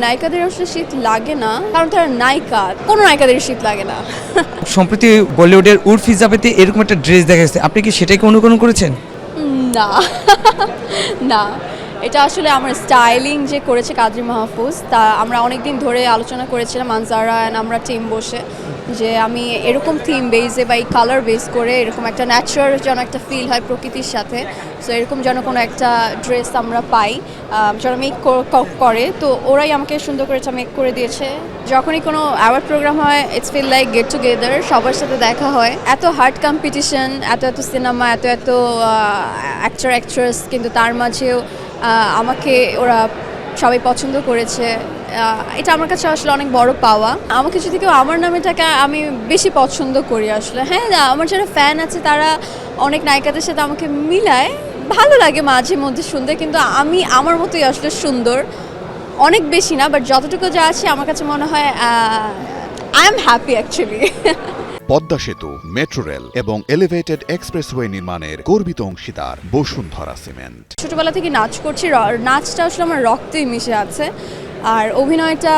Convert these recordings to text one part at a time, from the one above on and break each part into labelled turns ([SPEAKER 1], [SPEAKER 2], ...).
[SPEAKER 1] নায়িকাদের আসলে শীত লাগে না, কারণ তারা নায়িকা। কোনো নায়িকাদের শীত লাগে না।
[SPEAKER 2] সম্প্রতি বলিউডের উর্ফি জাভেদে এরকম একটা ড্রেস দেখা গেছে, আপনি কি সেটাকে অনুকরণ করেছেন?
[SPEAKER 1] না না, এটা আসলে আমার স্টাইলিং যে করেছে কাজী মাহফুজ, তা আমরা অনেক দিন ধরে আলোচনা করেছিলাম আনজারা অ্যান্ড আমরা টিম বসে, যে আমি এরকম থিম বেসে বা এই কালার বেস করে এরকম একটা ন্যাচারাল যেন একটা ফিল হয় প্রকৃতির সাথে। সো এরকম যেন কোনো একটা ড্রেস আমরা পাই যারা মেক করে, তো ওরাই আমাকে সুন্দর করে এটা মেক করে দিয়েছে। যখনই কোনো অ্যাওয়ার্ড প্রোগ্রাম হয়, it's feel like get together, সবার সাথে দেখা হয়। এত হার্ড কম্পিটিশন, এত সিনেমা, এত অ্যাক্টর অ্যাক্ট্রেস, কিন্তু তার মাঝেও আমাকে ওরা সবাই পছন্দ করেছে। এটা আমার কাছে আসলে অনেক বড় পাওয়া। আমাকে যদি কেউ আমার নামেটাকে আমি বেশি পছন্দ করি আসলে। হ্যাঁ, আমার যারা ফ্যান আছে তারা অনেক নায়িকাদের সাথে আমাকে মিলায়, ভালো লাগে মাঝে মধ্যে শুনতে, কিন্তু আমি আমার মতোই আসলে সুন্দর, অনেক বেশি না, বাট যতটুকু যা আছে আমার কাছে মনে হয় I am happy actually.
[SPEAKER 3] Padma সেতু, মেট্রো রেল এবং এলিভেটেড এক্সপ্রেসওয়ে নির্মাণের গর্বিত অংশীদার বসুন্ধরা সিমেন্ট।
[SPEAKER 1] ছোটবেলা থেকে নাচ করছি, নাচটা আসলে আমার রক্তেই মিশে আছে। আর অভিনয়টা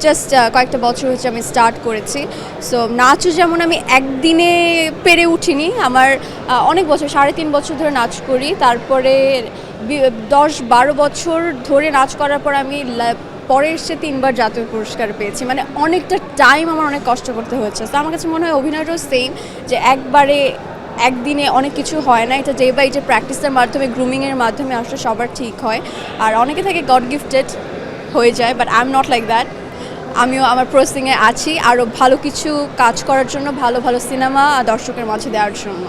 [SPEAKER 1] জাস্ট কয়েকটা বছর হচ্ছে আমি স্টার্ট করেছি। সো নাচও যেমন আমি একদিনে পেরে উঠিনি, আমার অনেক বছর, 3.5 বছর ধরে নাচ করি। তারপরে 10-12 বছর ধরে নাচ করার পর আমি পরে এসে 3বার জাতীয় পুরস্কার পেয়েছি। মানে অনেকটা টাইম আমার অনেক কষ্ট করতে হয়েছে। তো আমার কাছে মনে হয় অভিনয়টাও সেম, যে একদিনে অনেক কিছু হয় না, এটা ডে বাই ডে প্র্যাকটিসের মাধ্যমে, গ্রুমিংয়ের মাধ্যমে আসলে সবার ঠিক হয়। আর অনেকে থেকে গড গিফটেড হয়ে যায়, but I am not like that. আমিও আমার প্রসেসিংয়ে আছি আরও ভালো কিছু কাজ করার জন্য, ভালো ভালো সিনেমা দর্শকের মাঝে দেওয়ার জন্য।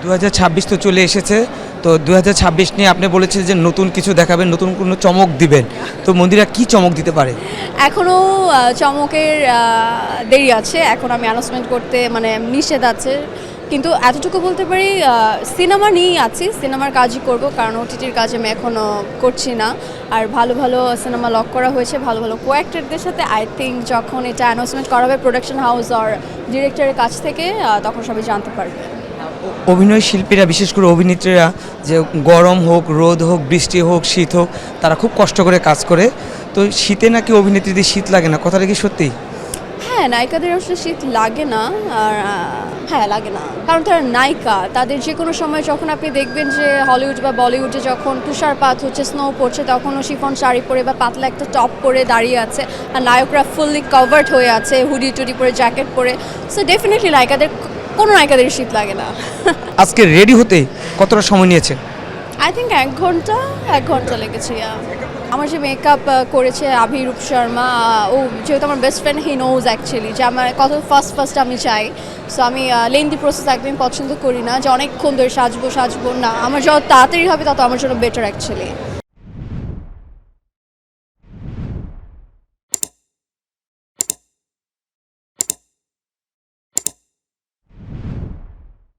[SPEAKER 2] 2026 তো চলে এসেছে, তো 2026 নিয়ে আপনি বলেছেন যে নতুন কিছু দেখাবেন, নতুন কোনো চমক দিবেন। তো মন্দিরা কি চমক দিতে পারে?
[SPEAKER 1] এখনও চমকের দেরি আছে, এখন আমি অ্যানাউন্সমেন্ট করতে মানে নিষেধ আছে, কিন্তু এতটুকু বলতে পারি সিনেমা নিয়েই আছি, সিনেমার কাজই করব, কারণ ওটিটির কাজ আমি এখনও করছি না। আর ভালো ভালো সিনেমা লক করা হয়েছে ভালো ভালো কো অ্যাক্টরদের সাথে। আই থিঙ্ক যখন এটা অ্যানাউন্সমেন্ট করা হবে প্রোডাকশন হাউস আর ডিরেক্টরের কাছ থেকে, তখন সবাই জানতে পারবে।
[SPEAKER 2] অভিনয় শিল্পীরা, বিশেষ করে অভিনেত্রীরা, যে গরম হোক, রোদ হোক, বৃষ্টি হোক, শীত হোক, তারা খুব কষ্ট করে কাজ করে। তো শীতে নাকি অভিনেত্রীদের শীত লাগে না, কথাটা কি সত্যি?
[SPEAKER 1] হ্যাঁ, নায়িকাদের আসলে শীত লাগে না। আর হ্যাঁ, লাগে না, কারণ তারা নায়িকা। তাদের যে কোনো সময় যখন আপনি দেখবেন যে হলিউড বা বলিউডে যখন তুষারপাত হচ্ছে, স্নো পড়ছে, তখনও শিফন শাড়ি পরে বা পাতলা একটা টপ পরে দাঁড়িয়ে আছে, আর নায়করা ফুললি কভার্ড হয়ে আছে, হুডি টুডি পরে, জ্যাকেট পরে। সো ডেফিনেটলি কোনো নায়িকাদের শীত লাগে না।
[SPEAKER 2] আজকে রেডি হতে কতটা সময় নিয়েছে?
[SPEAKER 1] আই থিঙ্ক 1 ঘন্টা লেগেছে। আমার যে মেকআপ করেছে আভি রূপ শর্মা, ও যেহেতু আমার best friend, he knows actually যে আমার কত ফার্স্ট আমি চাই। সো আমি লেন্দি প্রসেস একদমই পছন্দ করি না, যে অনেকক্ষণ ধরে সাজবো না। আমার যত তাড়াতাড়ি হবে তত আমার জন্য বেটার অ্যাকচুয়ালি।